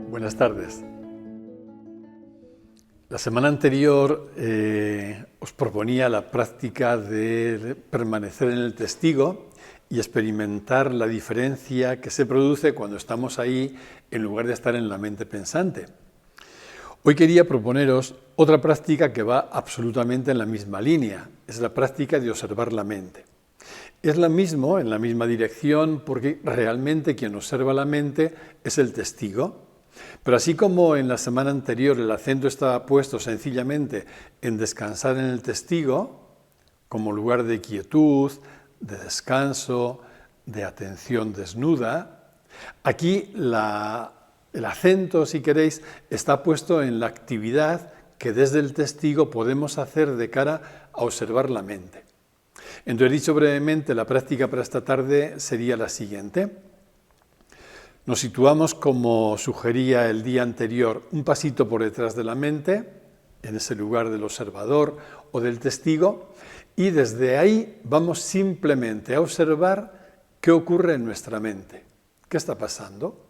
Buenas tardes. La semana anterior os proponía la práctica de permanecer en el testigo y experimentar la diferencia que se produce cuando estamos ahí en lugar de estar en la mente pensante. Hoy quería proponeros otra práctica que va absolutamente en la misma línea, es la práctica de observar la mente. Es la misma, en la misma dirección, porque realmente quien observa la mente es el testigo. Pero así como en la semana anterior el acento estaba puesto sencillamente en descansar en el testigo, como lugar de quietud, de descanso, de atención desnuda, aquí el acento, si queréis, está puesto en la actividad que desde el testigo podemos hacer de cara a observar la mente. Entonces, dicho brevemente, la práctica para esta tarde sería la siguiente. Nos situamos, como sugería el día anterior, un pasito por detrás de la mente, en ese lugar del observador o del testigo, y desde ahí vamos simplemente a observar qué ocurre en nuestra mente. ¿Qué está pasando?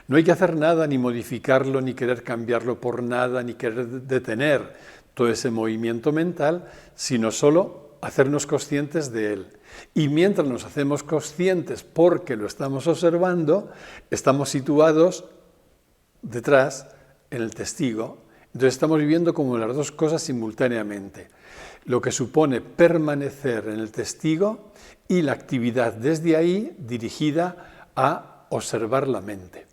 No hay que hacer nada, ni modificarlo, ni querer cambiarlo por nada, ni querer detener todo ese movimiento mental, sino solo hacernos conscientes de él. Y mientras nos hacemos conscientes porque lo estamos observando, estamos situados detrás en el testigo. Entonces estamos viviendo como las dos cosas simultáneamente. Lo que supone permanecer en el testigo y la actividad desde ahí dirigida a observar la mente.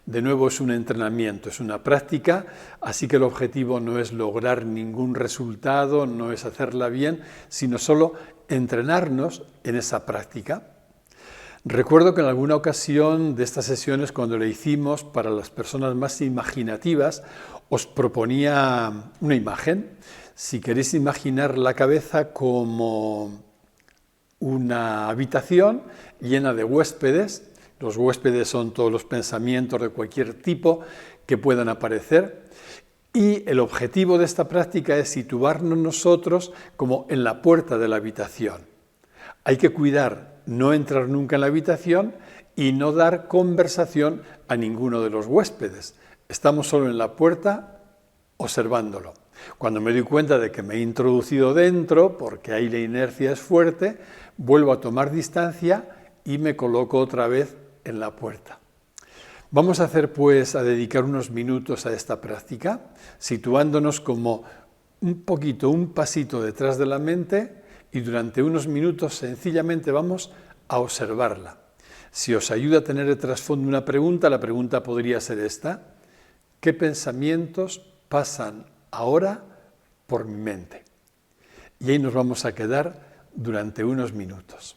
De nuevo es un entrenamiento, es una práctica, así que el objetivo no es lograr ningún resultado, no es hacerla bien, sino solo entrenarnos en esa práctica. Recuerdo que en alguna ocasión de estas sesiones, cuando le hicimos para las personas más imaginativas, os proponía una imagen. Si queréis imaginar la cabeza como una habitación llena de huéspedes. Los huéspedes son todos los pensamientos de cualquier tipo que puedan aparecer. Y el objetivo de esta práctica es situarnos nosotros como en la puerta de la habitación. Hay que cuidar no entrar nunca en la habitación y no dar conversación a ninguno de los huéspedes. Estamos solo en la puerta observándolo. Cuando me doy cuenta de que me he introducido dentro, porque ahí la inercia es fuerte, vuelvo a tomar distancia y me coloco otra vez en la puerta. Vamos a dedicar unos minutos a esta práctica, situándonos como un pasito detrás de la mente y durante unos minutos sencillamente vamos a observarla. Si os ayuda a tener de trasfondo una pregunta, la pregunta podría ser esta: ¿qué pensamientos pasan ahora por mi mente? Y ahí nos vamos a quedar durante unos minutos.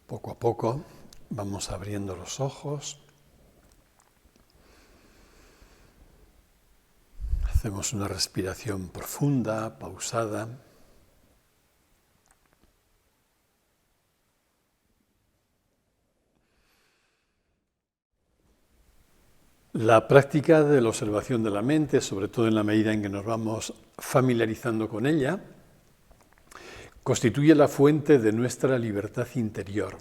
Poco a poco vamos abriendo los ojos. Hacemos una respiración profunda, pausada. La práctica de la observación de la mente, sobre todo en la medida en que nos vamos familiarizando con ella, constituye la fuente de nuestra libertad interior,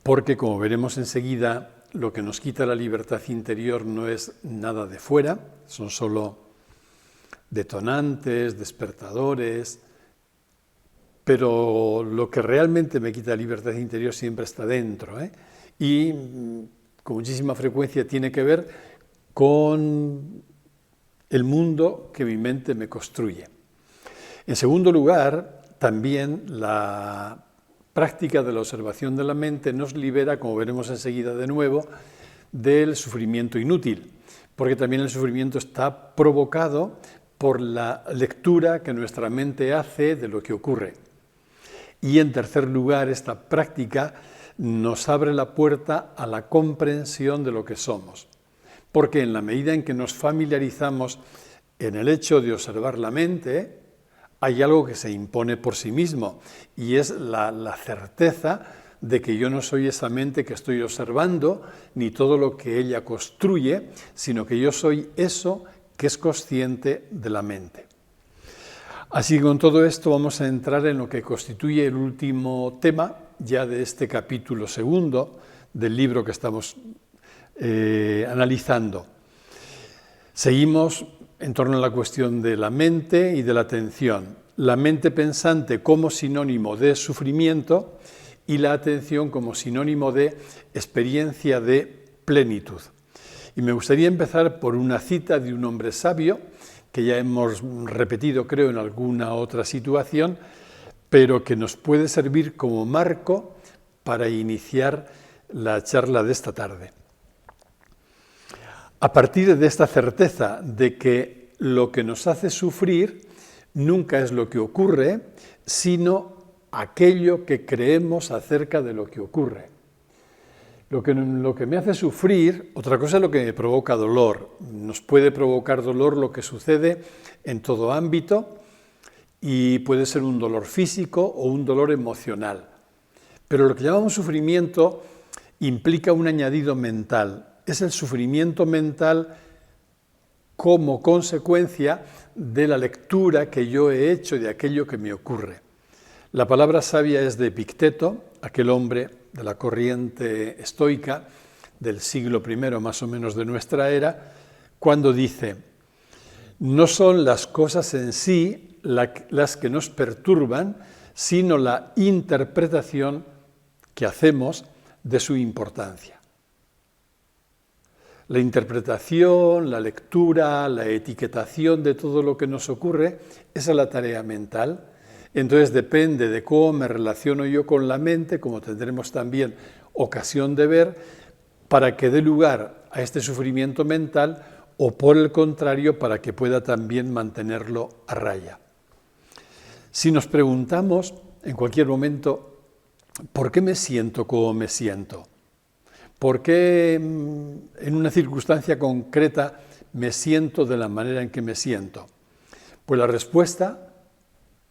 porque, como veremos enseguida, lo que nos quita la libertad interior no es nada de fuera, son solo detonantes, despertadores, pero lo que realmente me quita la libertad interior siempre está dentro, y con muchísima frecuencia tiene que ver con el mundo que mi mente me construye. En segundo lugar, también la práctica de la observación de la mente nos libera, como veremos enseguida de nuevo, del sufrimiento inútil, porque también el sufrimiento está provocado por la lectura que nuestra mente hace de lo que ocurre. Y en tercer lugar, esta práctica nos abre la puerta a la comprensión de lo que somos, porque en la medida en que nos familiarizamos en el hecho de observar la mente, hay algo que se impone por sí mismo, y es la certeza de que yo no soy esa mente que estoy observando, ni todo lo que ella construye, sino que yo soy eso que es consciente de la mente. Así que con todo esto vamos a entrar en lo que constituye el último tema ya de este capítulo segundo del libro que estamos analizando. Seguimos en torno a la cuestión de la mente y de la atención. La mente pensante como sinónimo de sufrimiento y la atención como sinónimo de experiencia de plenitud. Y me gustaría empezar por una cita de un hombre sabio, que ya hemos repetido, creo, en alguna otra situación, pero que nos puede servir como marco para iniciar la charla de esta tarde. A partir de esta certeza de que lo que nos hace sufrir nunca es lo que ocurre, sino aquello que creemos acerca de lo que ocurre. Lo que me hace sufrir, otra cosa es lo que me provoca dolor. Nos puede provocar dolor lo que sucede en todo ámbito y puede ser un dolor físico o un dolor emocional. Pero lo que llamamos sufrimiento implica un añadido mental. Es el sufrimiento mental como consecuencia de la lectura que yo he hecho de aquello que me ocurre. La palabra sabia es de Epicteto, aquel hombre de la corriente estoica del siglo I más o menos de nuestra era, cuando dice: no son las cosas en sí las que nos perturban, sino la interpretación que hacemos de su importancia. La interpretación, la lectura, la etiquetación de todo lo que nos ocurre, esa es la tarea mental. Entonces depende de cómo me relaciono yo con la mente, como tendremos también ocasión de ver, para que dé lugar a este sufrimiento mental o por el contrario para que pueda también mantenerlo a raya. Si nos preguntamos en cualquier momento, ¿por qué me siento como me siento? ¿Por qué en una circunstancia concreta me siento de la manera en que me siento? Pues la respuesta,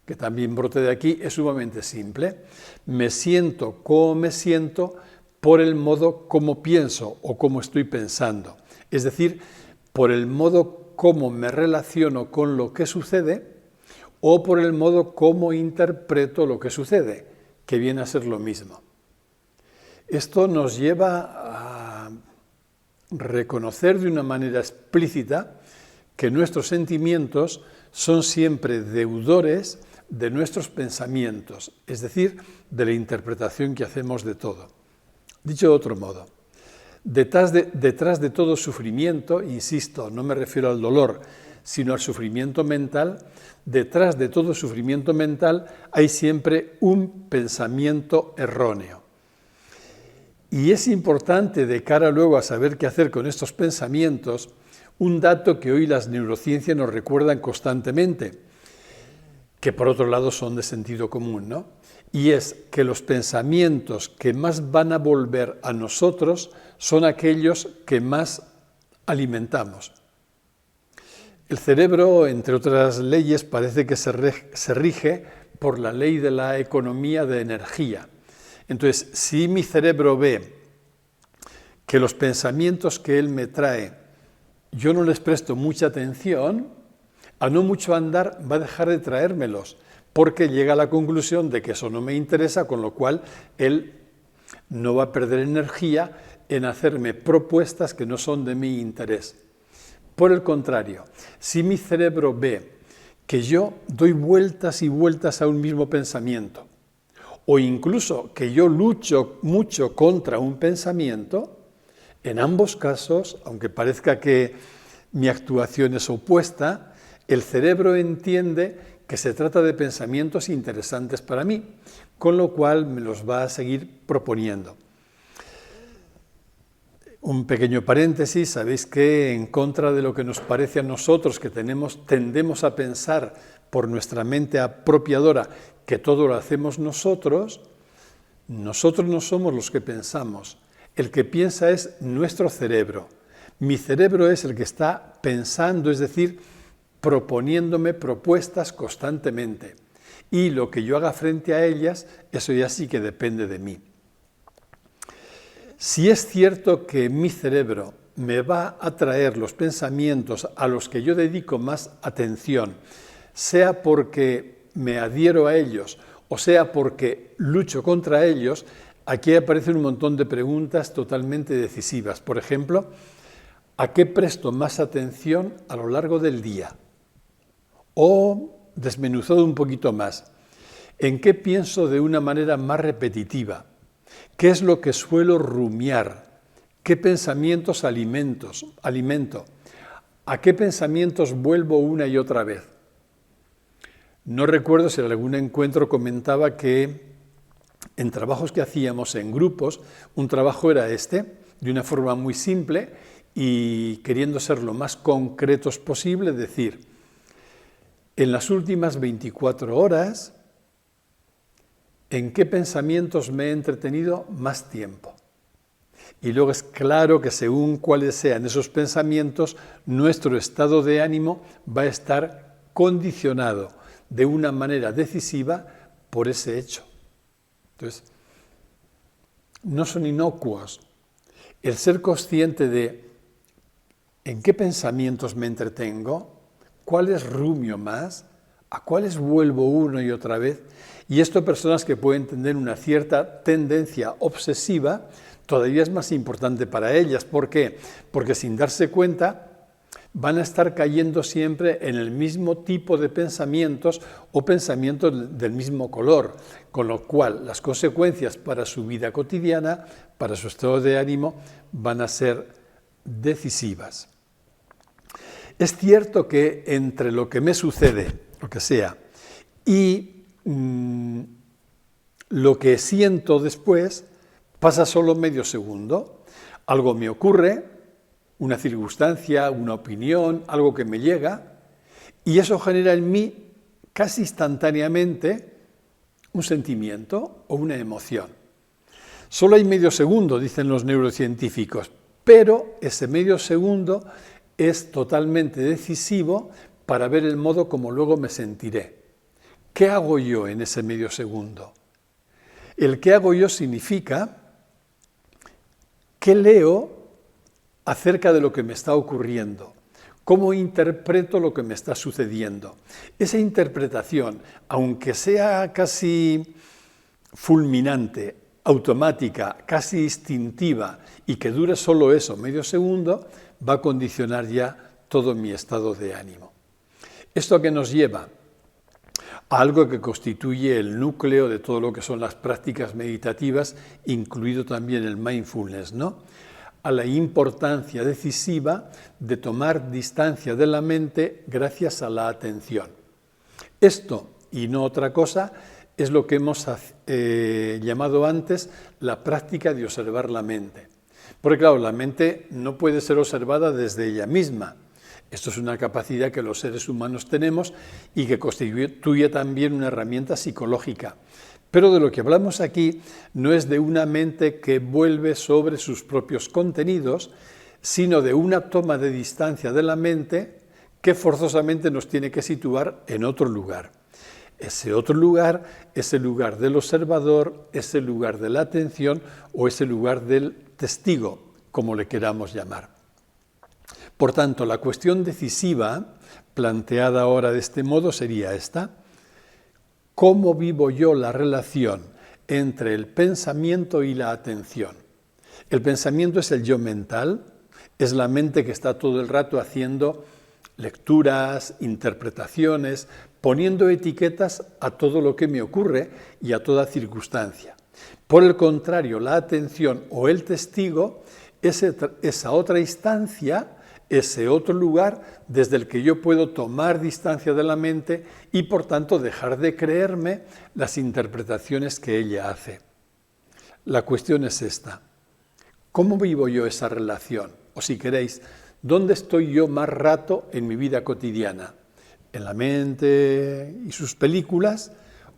que también brote de aquí, es sumamente simple. Me siento como me siento por el modo como pienso o como estoy pensando. Es decir, por el modo como me relaciono con lo que sucede o por el modo como interpreto lo que sucede, que viene a ser lo mismo. Esto nos lleva a reconocer de una manera explícita que nuestros sentimientos son siempre deudores de nuestros pensamientos, es decir, de la interpretación que hacemos de todo. Dicho de otro modo, detrás de todo sufrimiento, insisto, no me refiero al dolor, sino al sufrimiento mental, detrás de todo sufrimiento mental hay siempre un pensamiento erróneo. Y es importante, de cara luego a saber qué hacer con estos pensamientos, un dato que hoy las neurociencias nos recuerdan constantemente. que por otro lado son de sentido común, ¿no? Y es que los pensamientos que más van a volver a nosotros son aquellos que más alimentamos. El cerebro, entre otras leyes, parece que se rige por la ley de la economía de energía. Entonces, si mi cerebro ve que los pensamientos que él me trae, yo no les presto mucha atención, a no mucho andar va a dejar de traérmelos, porque llega a la conclusión de que eso no me interesa, con lo cual él no va a perder energía en hacerme propuestas que no son de mi interés. Por el contrario, si mi cerebro ve que yo doy vueltas y vueltas a un mismo pensamiento, o incluso que yo lucho mucho contra un pensamiento, en ambos casos, aunque parezca que mi actuación es opuesta, el cerebro entiende que se trata de pensamientos interesantes para mí, con lo cual me los va a seguir proponiendo. Un pequeño paréntesis, sabéis que en contra de lo que nos parece a nosotros, que tendemos a pensar por nuestra mente apropiadora que todo lo hacemos nosotros no somos los que pensamos. El que piensa es nuestro cerebro. Mi cerebro es el que está pensando, es decir, proponiéndome propuestas constantemente. Y lo que yo haga frente a ellas, eso ya sí que depende de mí. Si es cierto que mi cerebro me va a traer los pensamientos a los que yo dedico más atención, sea porque me adhiero a ellos o sea porque lucho contra ellos, aquí aparecen un montón de preguntas totalmente decisivas. Por ejemplo, ¿a qué presto más atención a lo largo del día? O, desmenuzado un poquito más, ¿en qué pienso de una manera más repetitiva? ¿Qué es lo que suelo rumiar? ¿Qué pensamientos alimento? ¿A qué pensamientos vuelvo una y otra vez? No recuerdo si en algún encuentro comentaba que en trabajos que hacíamos en grupos, un trabajo era este, de una forma muy simple y queriendo ser lo más concretos posible, decir, en las últimas 24 horas, ¿en qué pensamientos me he entretenido más tiempo? Y luego es claro que según cuáles sean esos pensamientos, nuestro estado de ánimo va a estar condicionado de una manera decisiva por ese hecho. Entonces, no son inocuos. El ser consciente de en qué pensamientos me entretengo, cuáles rumio más, a cuáles vuelvo una y otra vez. Y esto personas que pueden tener una cierta tendencia obsesiva, todavía es más importante para ellas. ¿Por qué? Porque sin darse cuenta van a estar cayendo siempre en el mismo tipo de pensamientos o pensamientos del mismo color, con lo cual las consecuencias para su vida cotidiana, para su estado de ánimo, van a ser decisivas. Es cierto que entre lo que me sucede, lo que sea, y lo que siento después, pasa solo medio segundo. Algo me ocurre, una circunstancia, una opinión, algo que me llega, y eso genera en mí casi instantáneamente un sentimiento o una emoción. Solo hay medio segundo, dicen los neurocientíficos, pero ese medio segundo es totalmente decisivo para ver el modo como luego me sentiré. ¿Qué hago yo en ese medio segundo? El qué hago yo significa qué leo acerca de lo que me está ocurriendo, cómo interpreto lo que me está sucediendo. Esa interpretación, aunque sea casi fulminante, automática, casi instintiva y que dure solo eso, medio segundo, va a condicionar ya todo mi estado de ánimo. ¿Esto a qué nos lleva? A algo que constituye el núcleo de todo lo que son las prácticas meditativas, incluido también el mindfulness, ¿no? A la importancia decisiva de tomar distancia de la mente gracias a la atención. Esto, y no otra cosa, es lo que hemos llamado antes la práctica de observar la mente. Porque claro, la mente no puede ser observada desde ella misma. Esto es una capacidad que los seres humanos tenemos y que constituye también una herramienta psicológica. Pero de lo que hablamos aquí no es de una mente que vuelve sobre sus propios contenidos, sino de una toma de distancia de la mente que forzosamente nos tiene que situar en otro lugar. Ese otro lugar es el lugar del observador, es el lugar de la atención o es el lugar del testigo, como le queramos llamar. Por tanto, la cuestión decisiva, planteada ahora de este modo, sería esta: ¿cómo vivo yo la relación entre el pensamiento y la atención? El pensamiento es el yo mental, es la mente que está todo el rato haciendo lecturas, interpretaciones, poniendo etiquetas a todo lo que me ocurre y a toda circunstancia. Por el contrario, la atención o el testigo es esa otra instancia, ese otro lugar desde el que yo puedo tomar distancia de la mente y por tanto dejar de creerme las interpretaciones que ella hace. La cuestión es esta: ¿cómo vivo yo esa relación? O si queréis, ¿dónde estoy yo más rato en mi vida cotidiana? ¿En la mente y sus películas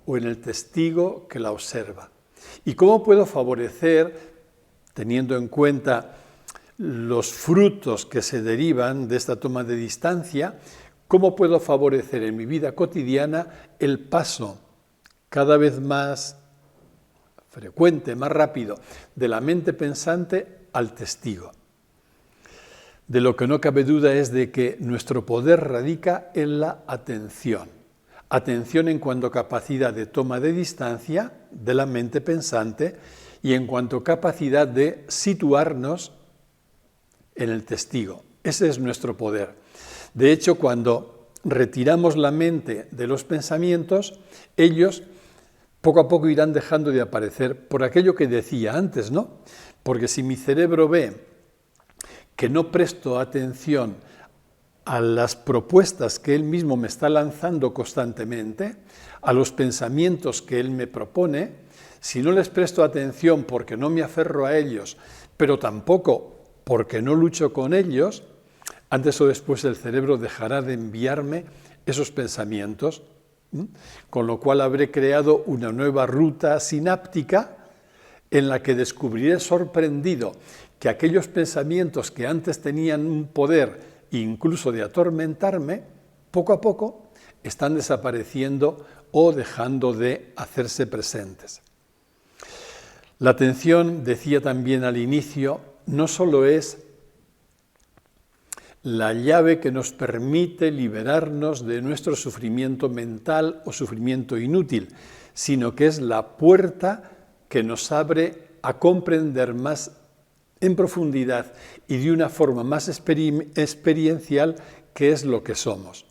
o en el testigo que la observa? ¿Y cómo puedo favorecer, teniendo en cuenta los frutos que se derivan de esta toma de distancia, cómo puedo favorecer en mi vida cotidiana el paso cada vez más frecuente, más rápido, de la mente pensante al testigo? De lo que no cabe duda es de que nuestro poder radica en la atención. Atención en cuanto a capacidad de toma de distancia de la mente pensante y en cuanto a capacidad de situarnos en el testigo. Ese es nuestro poder. De hecho, cuando retiramos la mente de los pensamientos, ellos poco a poco irán dejando de aparecer por aquello que decía antes, ¿no? Porque si mi cerebro ve que no presto atención a las propuestas que él mismo me está lanzando constantemente, a los pensamientos que él me propone, si no les presto atención porque no me aferro a ellos, pero tampoco porque no lucho con ellos, antes o después el cerebro dejará de enviarme esos pensamientos, con lo cual habré creado una nueva ruta sináptica en la que descubriré sorprendido que aquellos pensamientos que antes tenían un poder incluso de atormentarme, poco a poco están desapareciendo o dejando de hacerse presentes. La atención, decía también al inicio, no solo es la llave que nos permite liberarnos de nuestro sufrimiento mental o sufrimiento inútil, sino que es la puerta que nos abre a comprender más en profundidad y de una forma más experiencial qué es lo que somos.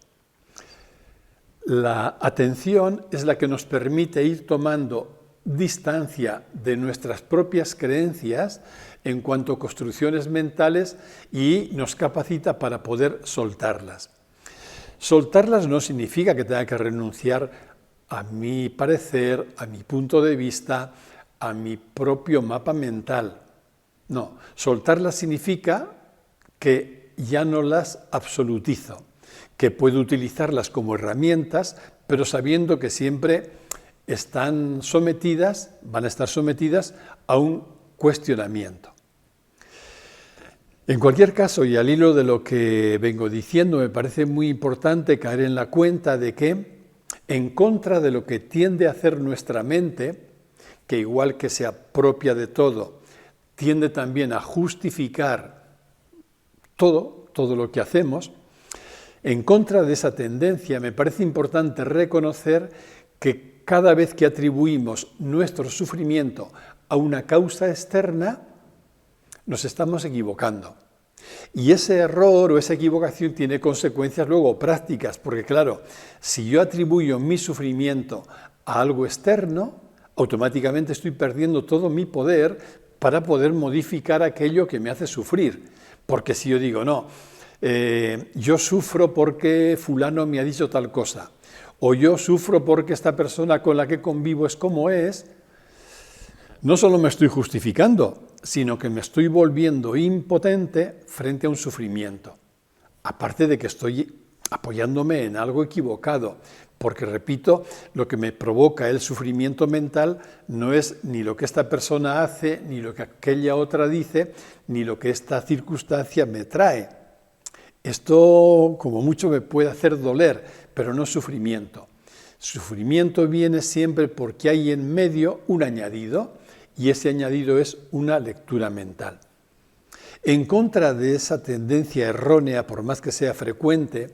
La atención es la que nos permite ir tomando distancia de nuestras propias creencias en cuanto a construcciones mentales y nos capacita para poder soltarlas. Soltarlas no significa que tenga que renunciar a mi parecer, a mi punto de vista, a mi propio mapa mental. No, soltarlas significa que ya no las absolutizo, que puedo utilizarlas como herramientas, pero sabiendo que siempre van a estar sometidas a un cuestionamiento. En cualquier caso, y al hilo de lo que vengo diciendo, me parece muy importante caer en la cuenta de que, en contra de lo que tiende a hacer nuestra mente, que igual que se apropia de todo, tiende también a justificar todo lo que hacemos, en contra de esa tendencia me parece importante reconocer que cada vez que atribuimos nuestro sufrimiento a una causa externa, nos estamos equivocando. Y ese error o esa equivocación tiene consecuencias luego prácticas, porque claro, si yo atribuyo mi sufrimiento a algo externo, automáticamente estoy perdiendo todo mi poder para poder modificar aquello que me hace sufrir. Porque si yo digo, no, yo sufro porque fulano me ha dicho tal cosa, o yo sufro porque esta persona con la que convivo es como es, no solo me estoy justificando, sino que me estoy volviendo impotente frente a un sufrimiento. aparte de que estoy apoyándome en algo equivocado, porque repito, lo que me provoca el sufrimiento mental no es ni lo que esta persona hace, ni lo que aquella otra dice, ni lo que esta circunstancia me trae. Esto como mucho me puede hacer doler, pero no sufrimiento. Sufrimiento viene siempre porque hay en medio un añadido, y ese añadido es una lectura mental. En contra de esa tendencia errónea, por más que sea frecuente,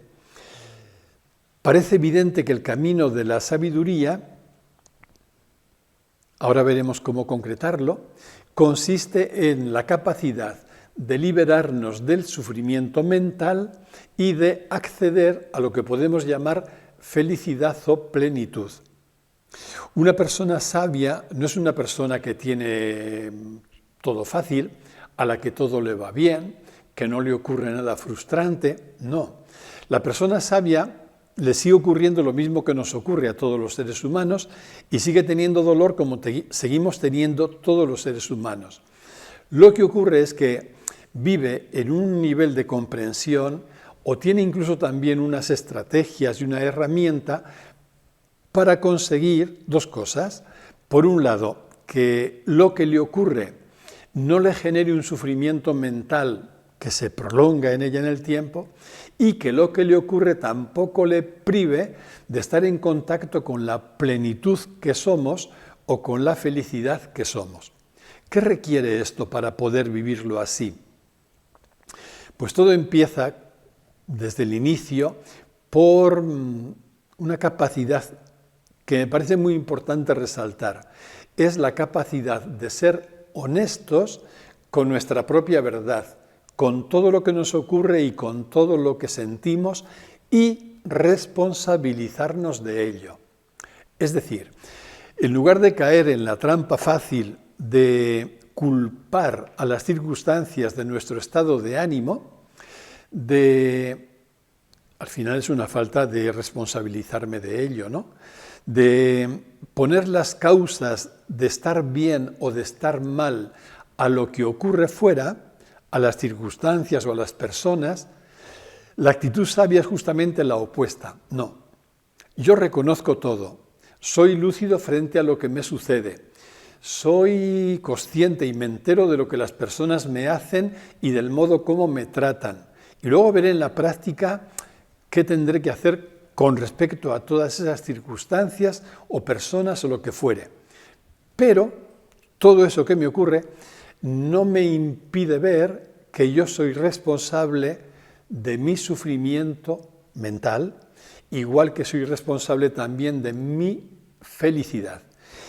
parece evidente que el camino de la sabiduría, ahora veremos cómo concretarlo, consiste en la capacidad de liberarnos del sufrimiento mental y de acceder a lo que podemos llamar felicidad o plenitud. Una persona sabia no es una persona que tiene todo fácil, a la que todo le va bien, que no le ocurre nada frustrante, no. La persona sabia le sigue ocurriendo lo mismo que nos ocurre a todos los seres humanos y sigue teniendo dolor como seguimos teniendo todos los seres humanos. Lo que ocurre es que vive en un nivel de comprensión o tiene incluso también unas estrategias y una herramienta para conseguir dos cosas. Por un lado, que lo que le ocurre no le genere un sufrimiento mental que se prolonga en ella en el tiempo y que lo que le ocurre tampoco le prive de estar en contacto con la plenitud que somos o con la felicidad que somos. ¿Qué requiere esto para poder vivirlo así? Pues todo empieza desde el inicio por una capacidad que me parece muy importante resaltar. Es la capacidad de ser honestos con nuestra propia verdad, con todo lo que nos ocurre y con todo lo que sentimos y responsabilizarnos de ello. Es decir, en lugar de caer en la trampa fácil de culpar a las circunstancias de nuestro estado de ánimo, al final es una falta de responsabilizarme de ello, ¿no? De poner las causas de estar bien o de estar mal a lo que ocurre fuera, a las circunstancias o a las personas, la actitud sabia es justamente la opuesta. No, yo reconozco todo, soy lúcido frente a lo que me sucede, soy consciente y me entero de lo que las personas me hacen y del modo como me tratan. Y luego veré en la práctica qué tendré que hacer con respecto a todas esas circunstancias o personas o lo que fuere. Pero todo eso que me ocurre no me impide ver que yo soy responsable de mi sufrimiento mental, igual que soy responsable también de mi felicidad.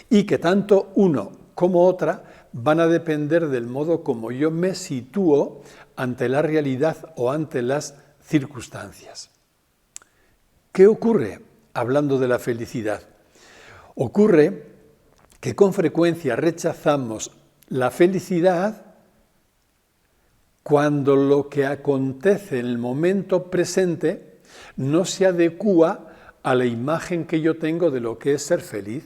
Y que tanto uno como otra van a depender del modo como yo me sitúo ante la realidad o ante las circunstancias. ¿Qué ocurre hablando de la felicidad? Ocurre que con frecuencia rechazamos la felicidad cuando lo que acontece en el momento presente no se adecúa a la imagen que yo tengo de lo que es ser feliz.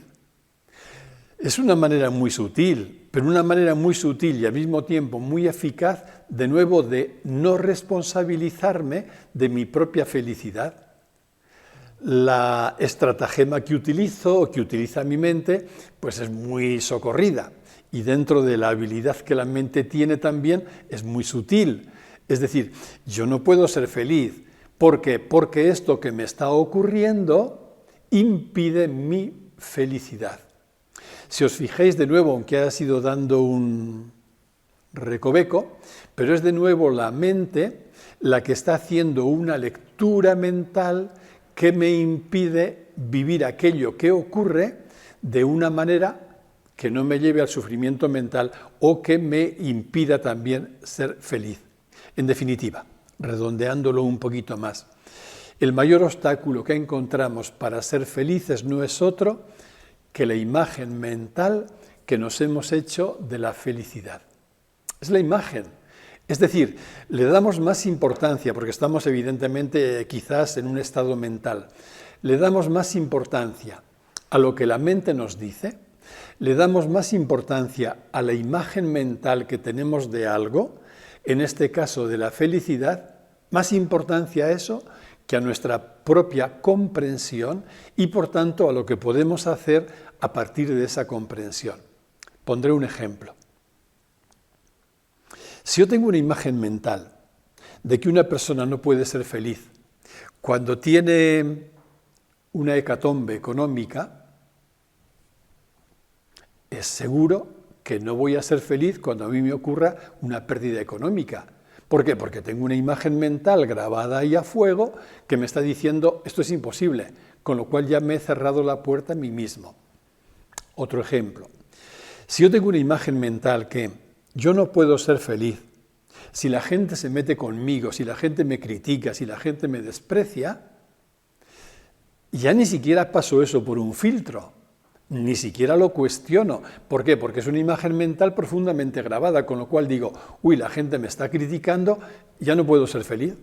Es una manera muy sutil, pero una manera muy sutil y al mismo tiempo muy eficaz, de nuevo, de no responsabilizarme de mi propia felicidad. La estratagema que utilizo o que utiliza mi mente, pues es muy socorrida y dentro de la habilidad que la mente tiene también es muy sutil. Es decir, yo no puedo ser feliz. ¿Por qué? Porque esto que me está ocurriendo impide mi felicidad. Si os fijáis de nuevo, aunque haya sido dando un recoveco, pero es de nuevo la mente la que está haciendo una lectura mental que me impide vivir aquello que ocurre de una manera que no me lleve al sufrimiento mental o que me impida también ser feliz. En definitiva, redondeándolo un poquito más, el mayor obstáculo que encontramos para ser felices no es otro que la imagen mental que nos hemos hecho de la felicidad. Es la imagen. Es decir, le damos más importancia, porque estamos evidentemente quizás en un estado mental, le damos más importancia a lo que la mente nos dice, le damos más importancia a la imagen mental que tenemos de algo, en este caso de la felicidad, más importancia a eso que a nuestra propia comprensión y, por tanto, a lo que podemos hacer a partir de esa comprensión. Pondré un ejemplo. Si yo tengo una imagen mental de que una persona no puede ser feliz cuando tiene una hecatombe económica, es seguro que no voy a ser feliz cuando a mí me ocurra una pérdida económica. ¿Por qué? Porque tengo una imagen mental grabada ahí a fuego que me está diciendo esto es imposible, con lo cual ya me he cerrado la puerta a mí mismo. Otro ejemplo. Si yo tengo una imagen mental que yo no puedo ser feliz si la gente se mete conmigo, si la gente me critica, si la gente me desprecia, ya ni siquiera paso eso por un filtro, ni siquiera lo cuestiono. ¿Por qué? Porque es una imagen mental profundamente grabada, con lo cual digo, uy, la gente me está criticando, ya no puedo ser feliz.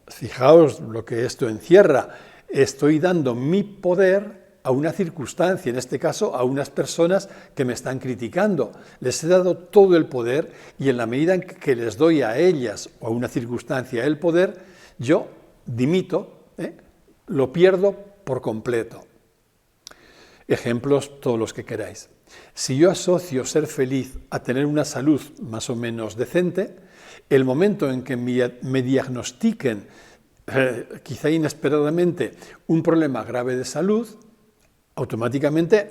Fijaos lo que esto encierra. Estoy dando mi poder a una circunstancia, en este caso a unas personas que me están criticando. Les he dado todo el poder y en la medida en que les doy a ellas o a una circunstancia el poder, yo dimito, lo pierdo por completo. Ejemplos todos los que queráis. Si yo asocio ser feliz a tener una salud más o menos decente, el momento en que me diagnostiquen, quizá inesperadamente, un problema grave de salud, automáticamente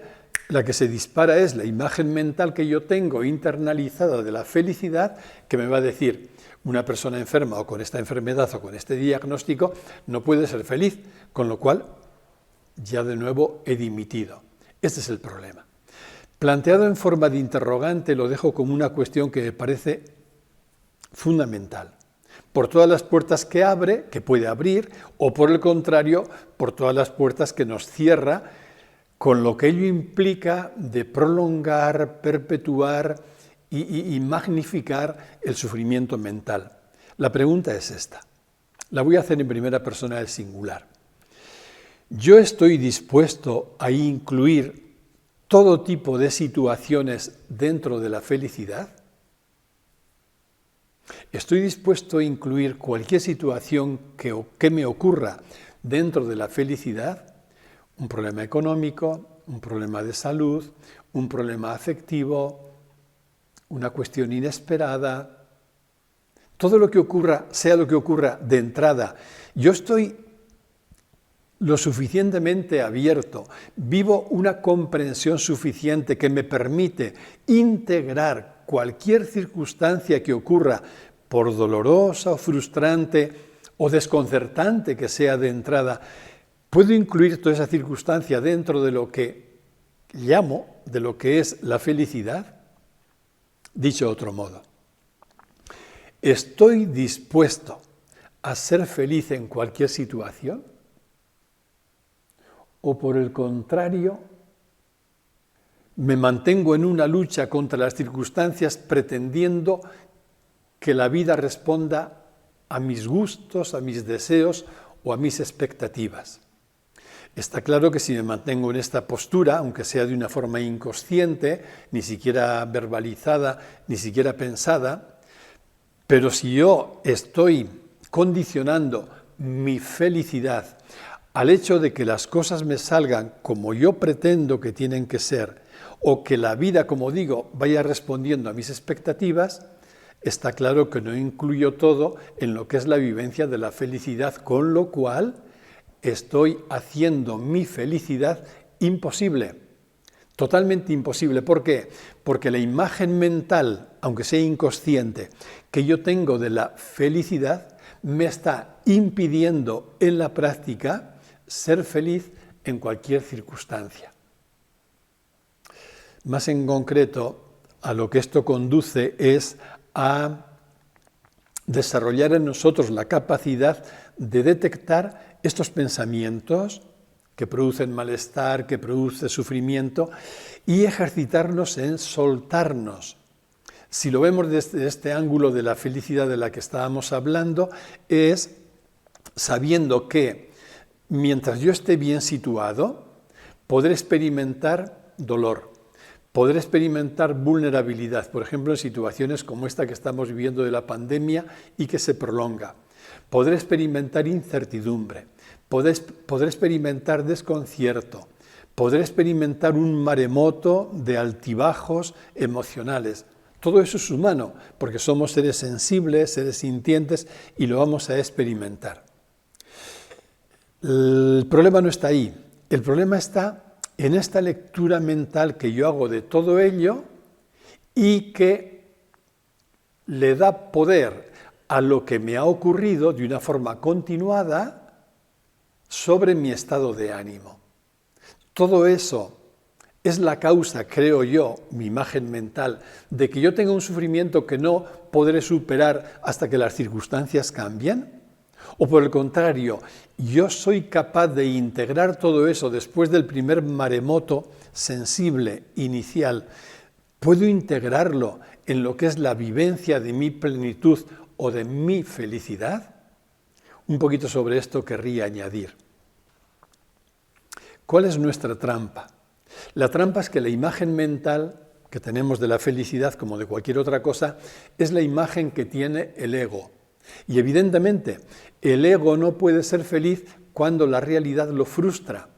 la que se dispara es la imagen mental que yo tengo internalizada de la felicidad, que me va a decir, una persona enferma o con esta enfermedad o con este diagnóstico no puede ser feliz, con lo cual ya de nuevo he dimitido. Este es el problema. Planteado en forma de interrogante lo dejo como una cuestión que me parece fundamental. Por todas las puertas que abre, que puede abrir, o por el contrario, por todas las puertas que nos cierra, con lo que ello implica de prolongar, perpetuar y magnificar el sufrimiento mental. La pregunta es esta. La voy a hacer en primera persona del singular. ¿Yo estoy dispuesto a incluir todo tipo de situaciones dentro de la felicidad? ¿Estoy dispuesto a incluir cualquier situación que me ocurra dentro de la felicidad? Un problema económico, un problema de salud, un problema afectivo, una cuestión inesperada. Todo lo que ocurra, sea lo que ocurra de entrada, yo estoy lo suficientemente abierto, vivo una comprensión suficiente que me permite integrar cualquier circunstancia que ocurra, por dolorosa o frustrante o desconcertante que sea de entrada, puedo incluir toda esa circunstancia dentro de lo que llamo, de lo que es la felicidad. Dicho de otro modo, ¿estoy dispuesto a ser feliz en cualquier situación? ¿O por el contrario, me mantengo en una lucha contra las circunstancias pretendiendo que la vida responda a mis gustos, a mis deseos o a mis expectativas? Está claro que si me mantengo en esta postura, aunque sea de una forma inconsciente, ni siquiera verbalizada, ni siquiera pensada, pero si yo estoy condicionando mi felicidad al hecho de que las cosas me salgan como yo pretendo que tienen que ser, o que la vida, como digo, vaya respondiendo a mis expectativas, está claro que no incluyo todo en lo que es la vivencia de la felicidad, con lo cual estoy haciendo mi felicidad imposible, totalmente imposible. ¿Por qué? Porque la imagen mental, aunque sea inconsciente, que yo tengo de la felicidad, me está impidiendo en la práctica ser feliz en cualquier circunstancia. Más en concreto, a lo que esto conduce es a desarrollar en nosotros la capacidad de detectar estos pensamientos que producen malestar, que producen sufrimiento, y ejercitarnos en soltarnos. Si lo vemos desde este ángulo de la felicidad de la que estábamos hablando, es sabiendo que mientras yo esté bien situado, podré experimentar dolor, podré experimentar vulnerabilidad, por ejemplo, en situaciones como esta que estamos viviendo de la pandemia y que se prolonga. podré experimentar incertidumbre, podré experimentar desconcierto, podré experimentar un maremoto de altibajos emocionales. Todo eso es humano, porque somos seres sensibles, seres sintientes, y lo vamos a experimentar. El problema no está ahí. El problema está en esta lectura mental que yo hago de todo ello y que le da poder a lo que me ha ocurrido de una forma continuada sobre mi estado de ánimo. Todo eso es la causa, creo yo, mi imagen mental, de que yo tenga un sufrimiento que no podré superar hasta que las circunstancias cambien. O por el contrario, yo soy capaz de integrar todo eso después del primer maremoto sensible inicial. Puedo integrarlo en lo que es la vivencia de mi plenitud o de mi felicidad. Un poquito sobre esto querría añadir. ¿Cuál es nuestra trampa? La trampa es que la imagen mental que tenemos de la felicidad, como de cualquier otra cosa, es la imagen que tiene el ego. Y evidentemente, el ego no puede ser feliz cuando la realidad lo frustra,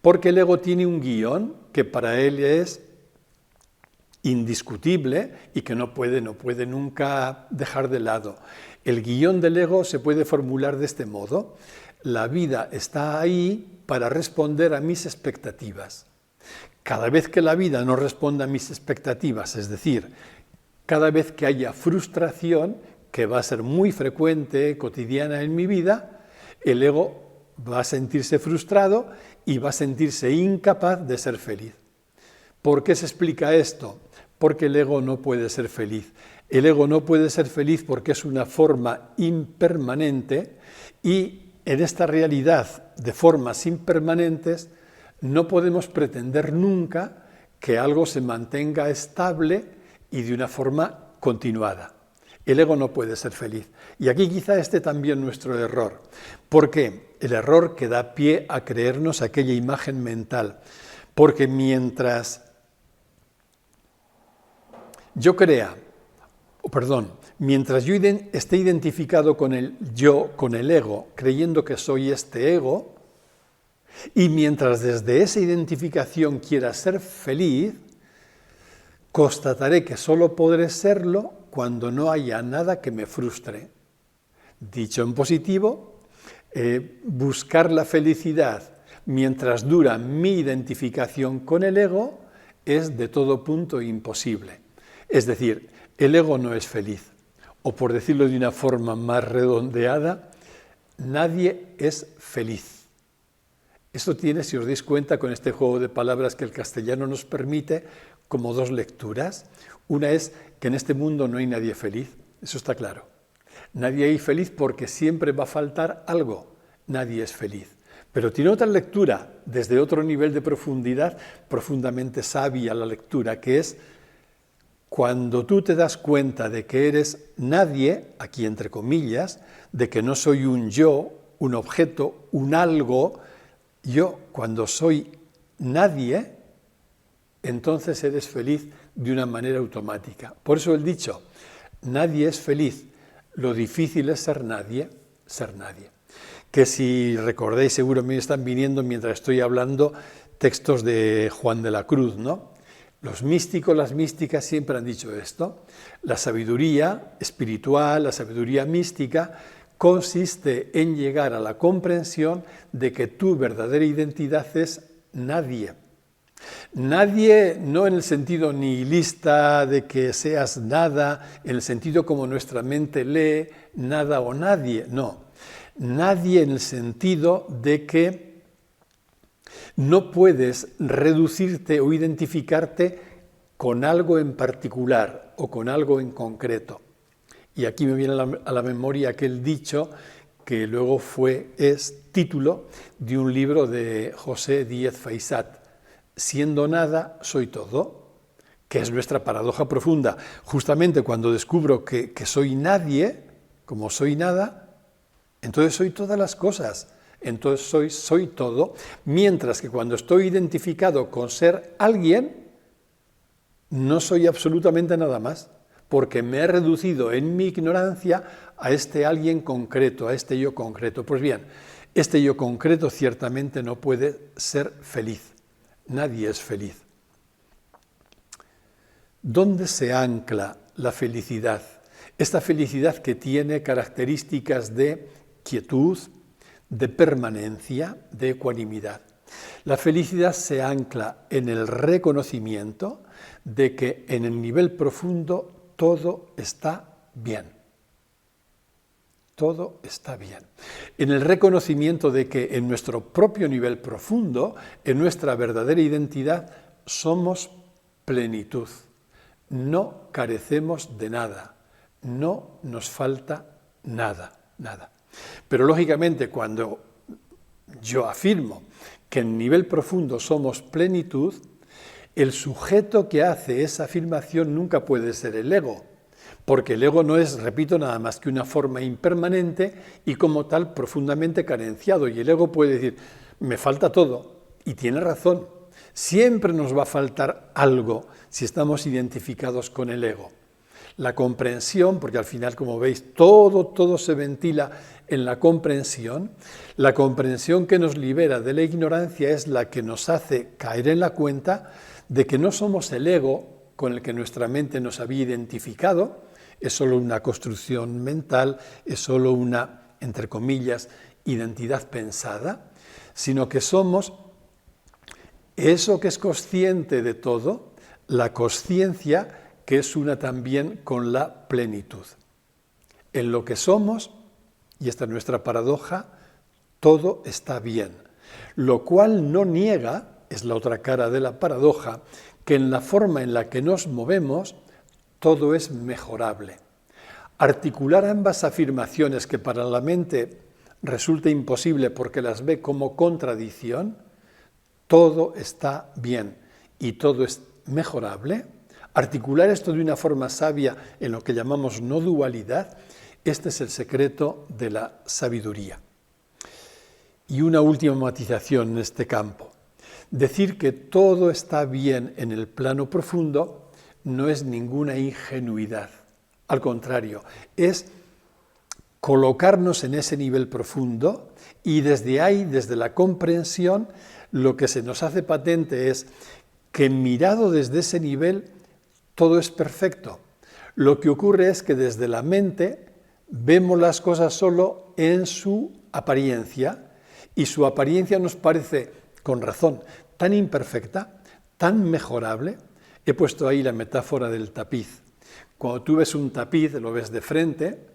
porque el ego tiene un guión que para él es indiscutible y que no puede nunca dejar de lado. El guión del ego se puede formular de este modo: la vida está ahí para responder a mis expectativas. Cada vez que la vida no responda a mis expectativas, es decir, cada vez que haya frustración, que va a ser muy frecuente, cotidiana en mi vida, el ego va a sentirse frustrado y va a sentirse incapaz de ser feliz. ¿Por qué se explica esto? Porque el ego no puede ser feliz. El ego no puede ser feliz porque es una forma impermanente y en esta realidad de formas impermanentes no podemos pretender nunca que algo se mantenga estable y de una forma continuada. El ego no puede ser feliz. Y aquí quizá esté también nuestro error. ¿Por qué? El error que da pie a creernos aquella imagen mental. Porque mientras yo esté identificado con el yo, con el ego, creyendo que soy este ego, y mientras desde esa identificación quiera ser feliz, constataré que solo podré serlo cuando no haya nada que me frustre. Dicho en positivo, buscar la felicidad mientras dura mi identificación con el ego es de todo punto imposible. Es decir, el ego no es feliz. O por decirlo de una forma más redondeada, nadie es feliz. Esto tiene, si os dais cuenta, con este juego de palabras que el castellano nos permite, como dos lecturas. Una es que en este mundo no hay nadie feliz, eso está claro. Nadie hay feliz porque siempre va a faltar algo, nadie es feliz. Pero tiene otra lectura, desde otro nivel de profundidad, profundamente sabia la lectura, que es cuando tú te das cuenta de que eres nadie, aquí entre comillas, de que no soy un yo, un objeto, un algo. Yo, cuando soy nadie, entonces eres feliz de una manera automática. Por eso el dicho, nadie es feliz, lo difícil es ser nadie, Que si recordáis, seguro me están viniendo mientras estoy hablando textos de Juan de la Cruz, ¿no? Los místicos, las místicas siempre han dicho esto. La sabiduría espiritual, la sabiduría mística, consiste en llegar a la comprensión de que tu verdadera identidad es nadie. Nadie, no en el sentido nihilista de que seas nada, en el sentido como nuestra mente lee, nada o nadie, no. Nadie en el sentido de que no puedes reducirte o identificarte con algo en particular o con algo en concreto. Y aquí me viene a la memoria aquel dicho que luego es título de un libro de José Díez Faisat, siendo nada, soy todo, que es nuestra paradoja profunda. Justamente cuando descubro que soy nadie, como soy nada, entonces soy todas las cosas, entonces soy todo, mientras que cuando estoy identificado con ser alguien, no soy absolutamente nada más. porque me he reducido en mi ignorancia a este alguien concreto, a este yo concreto. Pues bien, este yo concreto ciertamente no puede ser feliz. Nadie es feliz. ¿Dónde se ancla la felicidad? Esta felicidad que tiene características de quietud, de permanencia, de ecuanimidad. La felicidad se ancla en el reconocimiento de que en el nivel profundo todo está bien. Todo está bien. En el reconocimiento de que en nuestro propio nivel profundo, en nuestra verdadera identidad, somos plenitud. No carecemos de nada. No nos falta nada, nada. Pero lógicamente cuando yo afirmo que en nivel profundo somos plenitud, el sujeto que hace esa afirmación nunca puede ser el ego, porque el ego no es, repito, nada más que una forma impermanente y como tal profundamente carenciado. Y el ego puede decir, me falta todo, y tiene razón. Siempre nos va a faltar algo si estamos identificados con el ego. La comprensión, porque al final, como veis, todo se ventila en la comprensión que nos libera de la ignorancia es la que nos hace caer en la cuenta de que no somos el ego con el que nuestra mente nos había identificado, es solo una construcción mental, es solo una, entre comillas, identidad pensada, sino que somos eso que es consciente de todo, la consciencia que es una también con la plenitud. En lo que somos, y esta es nuestra paradoja, todo está bien, lo cual no niega, es la otra cara de la paradoja, que en la forma en la que nos movemos, todo es mejorable. Articular ambas afirmaciones que para la mente resulta imposible porque las ve como contradicción, todo está bien y todo es mejorable. Articular esto de una forma sabia en lo que llamamos no dualidad, este es el secreto de la sabiduría. Y una última matización en este campo. Decir que todo está bien en el plano profundo no es ninguna ingenuidad. Al contrario, es colocarnos en ese nivel profundo y desde ahí, desde la comprensión, lo que se nos hace patente es que mirado desde ese nivel, todo es perfecto. Lo que ocurre es que desde la mente vemos las cosas solo en su apariencia y su apariencia nos parece, con razón, tan imperfecta, tan mejorable. He puesto ahí la metáfora del tapiz. Cuando tú ves un tapiz, lo ves de frente,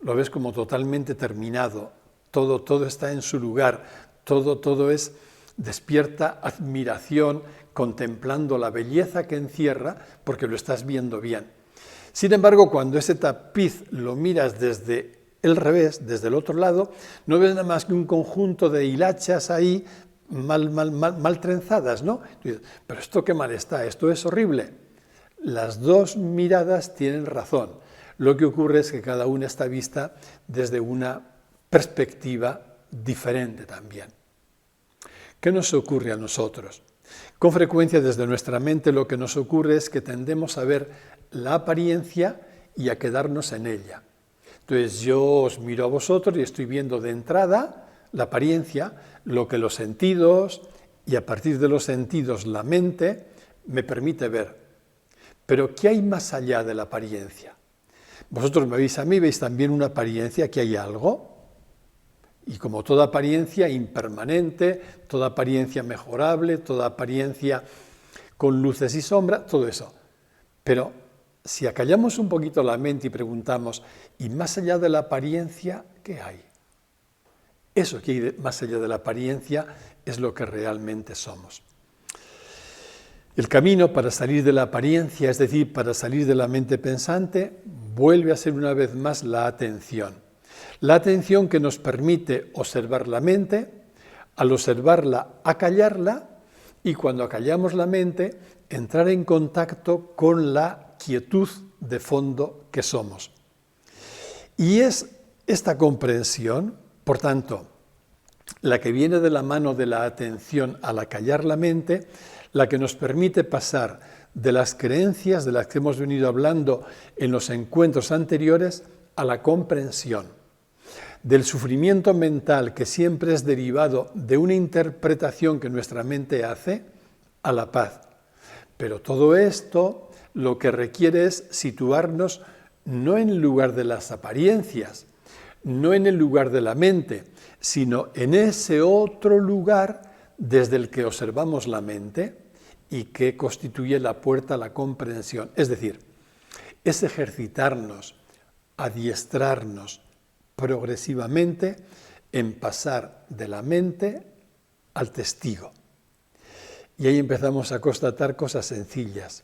lo ves como totalmente terminado, todo está en su lugar, todo es despierta admiración, contemplando la belleza que encierra, porque lo estás viendo bien. Sin embargo, cuando ese tapiz lo miras desde el revés, desde el otro lado, no ves nada más que un conjunto de hilachas ahí mal trenzadas, ¿no? Dices, pero esto qué mal está, esto es horrible. Las dos miradas tienen razón. Lo que ocurre es que cada una está vista desde una perspectiva diferente también. ¿Qué nos ocurre a nosotros? Con frecuencia desde nuestra mente lo que nos ocurre es que tendemos a ver la apariencia y a quedarnos en ella. Entonces yo os miro a vosotros y estoy viendo de entrada la apariencia, lo que los sentidos y a partir de los sentidos la mente me permite ver. Pero ¿qué hay más allá de la apariencia? Vosotros me veis a mí, veis también una apariencia, que hay algo. Y como toda apariencia impermanente, toda apariencia mejorable, toda apariencia con luces y sombras, todo eso. Pero si acallamos un poquito la mente y preguntamos, ¿y más allá de la apariencia, qué hay? Eso que hay más allá de la apariencia es lo que realmente somos. El camino para salir de la apariencia, es decir, para salir de la mente pensante, vuelve a ser una vez más la atención. La atención que nos permite observar la mente, al observarla, acallarla, y cuando acallamos la mente, entrar en contacto con la quietud de fondo que somos. Y es esta comprensión, por tanto, la que viene de la mano de la atención al acallar la mente, la que nos permite pasar de las creencias de las que hemos venido hablando en los encuentros anteriores a la comprensión, del sufrimiento mental que siempre es derivado de una interpretación que nuestra mente hace, a la paz. Pero todo esto lo que requiere es situarnos no en el lugar de las apariencias, no en el lugar de la mente, sino en ese otro lugar desde el que observamos la mente y que constituye la puerta a la comprensión. Es decir, es ejercitarnos, adiestrarnos progresivamente en pasar de la mente al testigo. Y ahí empezamos a constatar cosas sencillas.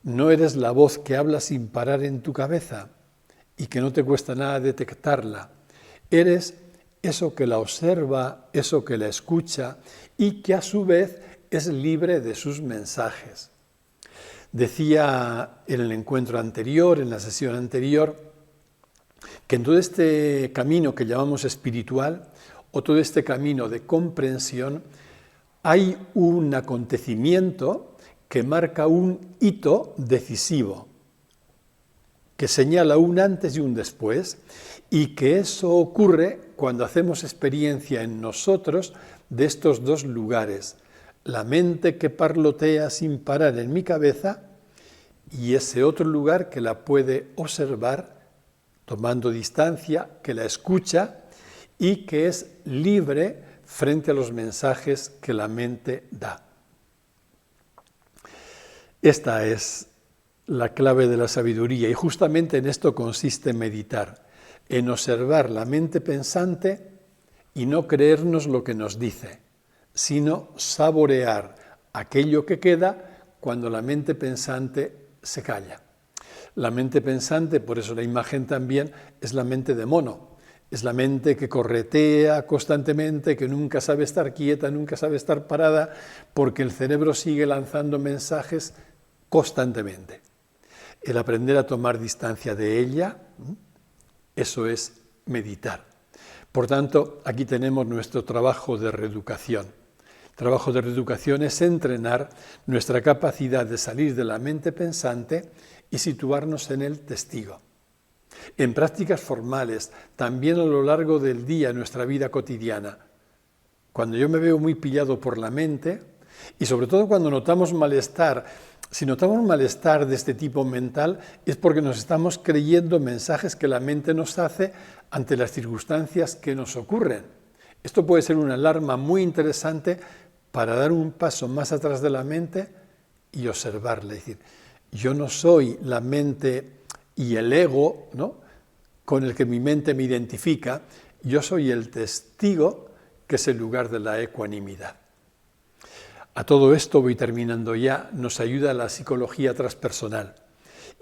No eres la voz que habla sin parar en tu cabeza y que no te cuesta nada detectarla. Eres eso que la observa, eso que la escucha y que a su vez es libre de sus mensajes. Decía en el encuentro anterior, en la sesión anterior, que en todo este camino que llamamos espiritual o todo este camino de comprensión hay un acontecimiento que marca un hito decisivo, que señala un antes y un después, y que eso ocurre cuando hacemos experiencia en nosotros de estos dos lugares, la mente que parlotea sin parar en mi cabeza y ese otro lugar que la puede observar tomando distancia, que la escucha y que es libre frente a los mensajes que la mente da. Esta es la clave de la sabiduría y justamente en esto consiste meditar, en observar la mente pensante y no creernos lo que nos dice, sino saborear aquello que queda cuando la mente pensante se calla. La mente pensante, por eso la imagen también, es la mente de mono. Es la mente que corretea constantemente, que nunca sabe estar quieta, nunca sabe estar parada, porque el cerebro sigue lanzando mensajes constantemente. El aprender a tomar distancia de ella, eso es meditar. Por tanto, aquí tenemos nuestro trabajo de reeducación. El trabajo de reeducación es entrenar nuestra capacidad de salir de la mente pensante y situarnos en el testigo. En prácticas formales, también a lo largo del día, en nuestra vida cotidiana. Cuando yo me veo muy pillado por la mente, y sobre todo cuando notamos malestar, si notamos malestar de este tipo mental, es porque nos estamos creyendo mensajes que la mente nos hace ante las circunstancias que nos ocurren. Esto puede ser una alarma muy interesante para dar un paso más atrás de la mente y observarla. Es decir, yo no soy la mente y el ego, ¿no?, con el que mi mente me identifica, yo soy el testigo, que es el lugar de la ecuanimidad. A todo esto, voy terminando ya, nos ayuda la psicología transpersonal.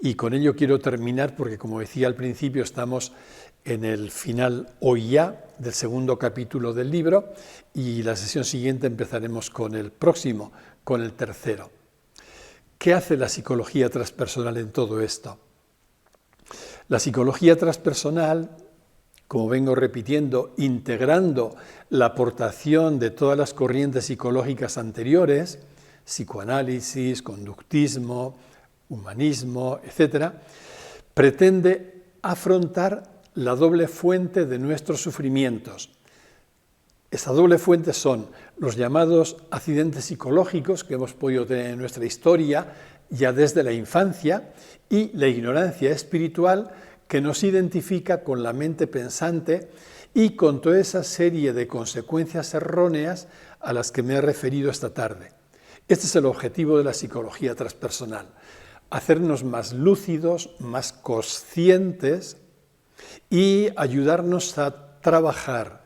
Y con ello quiero terminar porque, como decía al principio, estamos en el final hoy ya del segundo capítulo del libro y la sesión siguiente empezaremos con el próximo, con el tercero. ¿Qué hace la psicología transpersonal en todo esto? La psicología transpersonal, como vengo repitiendo, integrando la aportación de todas las corrientes psicológicas anteriores, psicoanálisis, conductismo, humanismo, etc., pretende afrontar la doble fuente de nuestros sufrimientos. Esa doble fuente son los llamados accidentes psicológicos que hemos podido tener en nuestra historia ya desde la infancia y la ignorancia espiritual que nos identifica con la mente pensante y con toda esa serie de consecuencias erróneas a las que me he referido esta tarde. Este es el objetivo de la psicología transpersonal, hacernos más lúcidos, más conscientes y ayudarnos a trabajar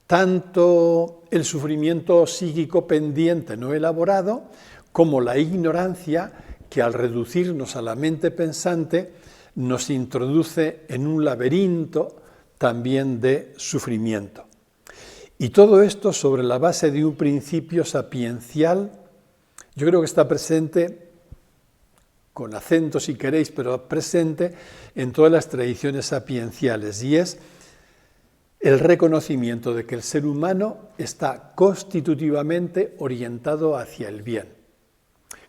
tanto el sufrimiento psíquico pendiente no elaborado como la ignorancia que al reducirnos a la mente pensante nos introduce en un laberinto también de sufrimiento. Y todo esto sobre la base de un principio sapiencial, yo creo que está presente, con acento si queréis, pero presente en todas las tradiciones sapienciales, y es el reconocimiento de que el ser humano está constitutivamente orientado hacia el bien.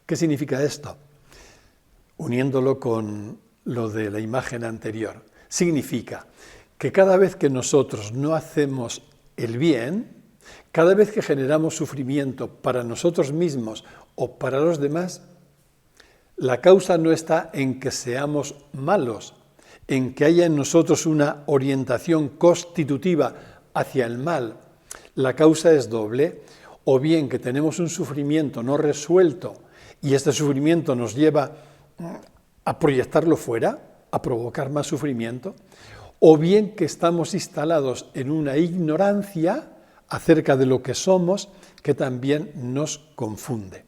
¿Qué significa esto? Uniéndolo con lo de la imagen anterior. Significa que cada vez que nosotros no hacemos el bien, cada vez que generamos sufrimiento para nosotros mismos o para los demás, la causa no está en que seamos malos, en que haya en nosotros una orientación constitutiva hacia el mal. La causa es doble, o bien que tenemos un sufrimiento no resuelto y este sufrimiento nos lleva a proyectarlo fuera, a provocar más sufrimiento, o bien que estamos instalados en una ignorancia acerca de lo que somos que también nos confunde.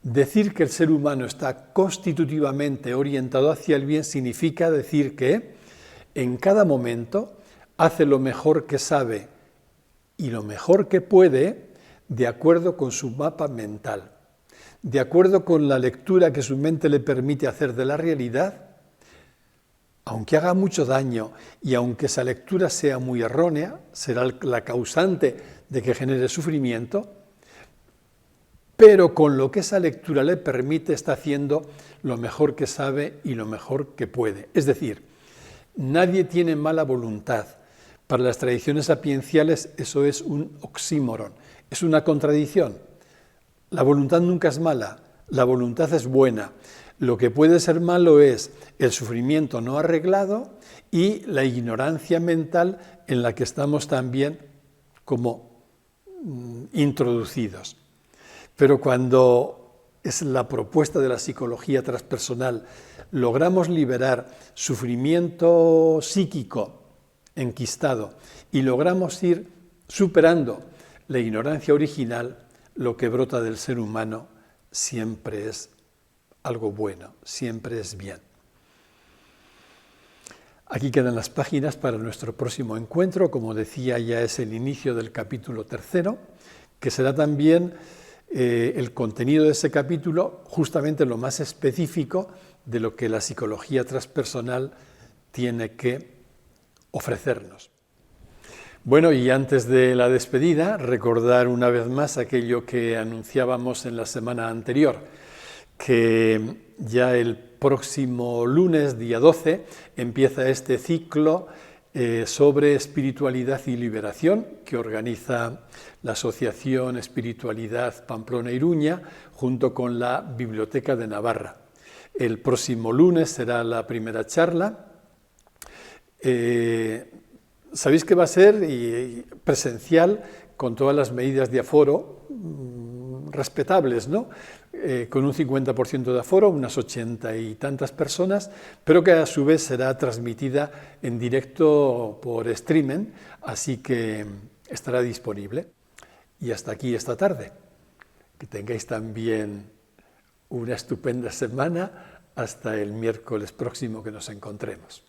Decir que el ser humano está constitutivamente orientado hacia el bien significa decir que en cada momento hace lo mejor que sabe y lo mejor que puede de acuerdo con su mapa mental, de acuerdo con la lectura que su mente le permite hacer de la realidad, aunque haga mucho daño y aunque esa lectura sea muy errónea, será la causante de que genere sufrimiento, pero con lo que esa lectura le permite está haciendo lo mejor que sabe y lo mejor que puede. Es decir, nadie tiene mala voluntad. Para las tradiciones sapienciales eso es un oxímoron, es una contradicción. La voluntad nunca es mala, la voluntad es buena. Lo que puede ser malo es el sufrimiento no arreglado y la ignorancia mental en la que estamos también como introducidos. Pero cuando es la propuesta de la psicología transpersonal, logramos liberar sufrimiento psíquico enquistado y logramos ir superando la ignorancia original, lo que brota del ser humano siempre es algo bueno, siempre es bien. Aquí quedan las páginas para nuestro próximo encuentro. Como decía, ya es el inicio del capítulo 3, que será también el contenido de ese capítulo, justamente lo más específico de lo que la psicología transpersonal tiene que ofrecernos. Bueno, y antes de la despedida, recordar una vez más aquello que anunciábamos en la semana anterior, que ya el próximo lunes, día 12, empieza este ciclo sobre espiritualidad y liberación que organiza la Asociación Espiritualidad Pamplona-Iruña junto con la Biblioteca de Navarra. El próximo lunes será la primera charla. Sabéis que va a ser presencial con todas las medidas de aforo respetables, ¿no? Con un 50% de aforo, unas 80 y tantas personas, pero que a su vez será transmitida en directo por streaming, así que estará disponible. Y hasta aquí esta tarde. Que tengáis también una estupenda semana hasta el miércoles próximo que nos encontremos.